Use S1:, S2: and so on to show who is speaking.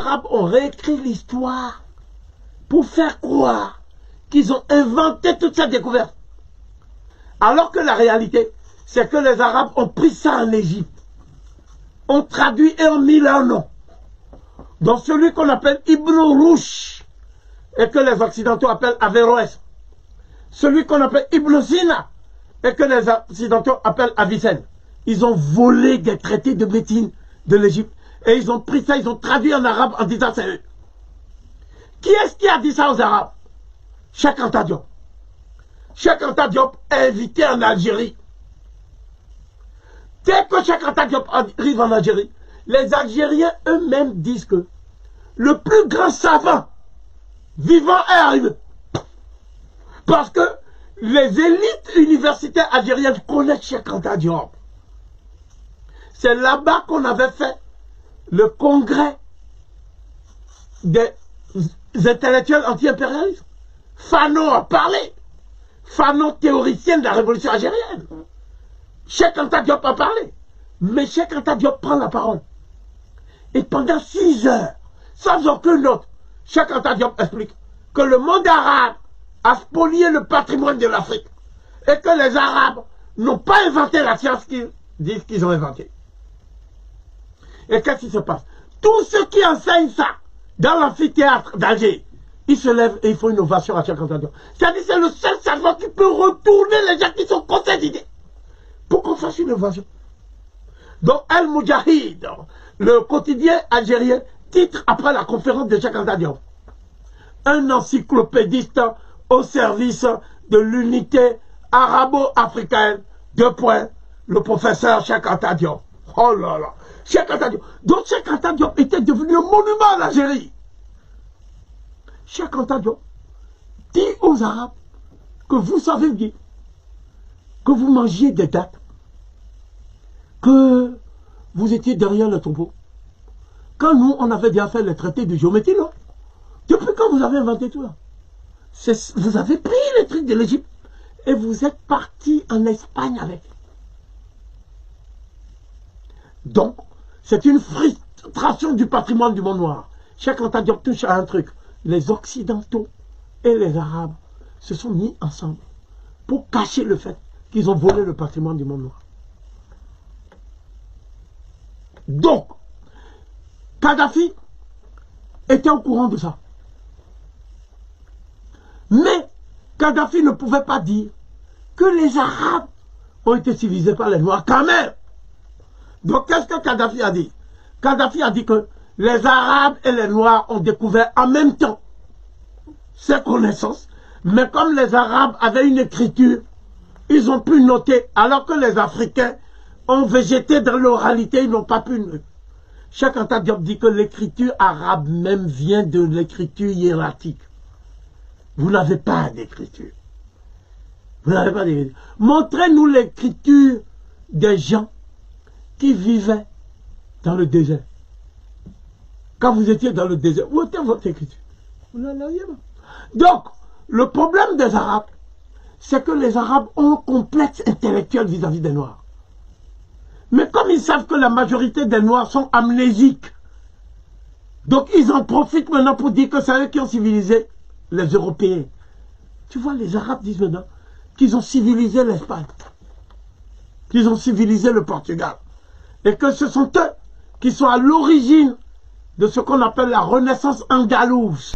S1: Arabes ont réécrit l'histoire pour faire croire qu'ils ont inventé toute cette découverte. Alors que la réalité, c'est que les Arabes ont pris ça en Égypte, ont traduit et ont mis leur nom. Donc celui qu'on appelle Ibn Rushd et que les Occidentaux appellent Averroès. Celui qu'on appelle Ibn Sina et que les Occidentaux appellent Avicenne. Ils ont volé des traités de médecine de l'Égypte et ils ont pris ça, ils ont traduit en arabe en disant c'est eux. Qui est-ce qui a dit ça aux Arabes? Cheikh Anta Diop. Cheikh Anta Diop est invité en Algérie. Dès que Cheikh Anta Diop arrive en Algérie, les Algériens eux-mêmes disent que le plus grand savant vivant est arrivé. Parce que les élites universitaires algériennes connaissent Cheikh Anta Diop. C'est là-bas qu'on avait fait le congrès des intellectuels anti-impérialistes. Fanon a parlé. Fanon, théoricienne de la révolution algérienne. Cheikh Anta Diop a parlé. Mais Cheikh Anta Diop prend la parole. Et pendant 6 heures, sans aucune note, Cheikh Anta Diop explique que le monde arabe a spolié le patrimoine de l'Afrique. Et que les Arabes n'ont pas inventé la science qu'ils disent qu'ils ont inventée. Et qu'est-ce qui se passe? Tous ceux qui enseignent ça dans l'amphithéâtre d'Alger, ils se lèvent et ils font une ovation à Cheikh Anta Diop. C'est-à-dire c'est le seul savant qui peut retourner les gens qui sont contre cette idée. Pour qu'on fasse une ovation. Donc El Moudjahid, le quotidien algérien, titre après la conférence de Cheikh Anta Diop. Un encyclopédiste au service de l'unité arabo-africaine, le professeur Cheikh Anta Diop. Oh là là, Cheikh Anta Diop. Donc Cheikh Anta Diop était devenu un monument en Algérie. Cheikh Anta Diop dit aux Arabes que vous savez dire que vous mangiez des dattes, que vous étiez derrière le tombeau. Quand nous, on avait déjà fait les traités de géométrie, non? Depuis quand vous avez inventé tout là? Vous avez pris les trucs de l'Égypte et vous êtes parti en Espagne avec. Donc, c'est une frustration du patrimoine du monde noir. Cheikh Anta Diop touche à un truc. Les Occidentaux et les Arabes se sont mis ensemble pour cacher le fait qu'ils ont volé le patrimoine du monde noir. Donc, Kadhafi était au courant de ça. Mais Kadhafi ne pouvait pas dire que les Arabes ont été civilisés par les Noirs quand même. Donc, qu'est-ce que Kadhafi a dit? Kadhafi a dit que les Arabes et les Noirs ont découvert en même temps ces connaissances, mais comme les Arabes avaient une écriture, ils ont pu noter, alors que les Africains ont végété dans l'oralité, ils n'ont pas pu noter. Cheikh Anta Diop dit que l'écriture arabe même vient de l'écriture hiératique. Vous n'avez pas d'écriture. Vous n'avez pas d'écriture. Montrez-nous l'écriture des gens qui vivaient dans le désert. Quand vous étiez dans le désert, où était votre écriture? Vous n'en aviez pas. Donc, le problème des Arabes, c'est que les Arabes ont un complexe intellectuel vis-à-vis des Noirs. Mais comme ils savent que la majorité des Noirs sont amnésiques, donc ils en profitent maintenant pour dire que c'est eux qui ont civilisé les Européens. Tu vois, les Arabes disent maintenant qu'ils ont civilisé l'Espagne, qu'ils ont civilisé le Portugal, et que ce sont eux qui sont à l'origine de ce qu'on appelle la Renaissance andalouse.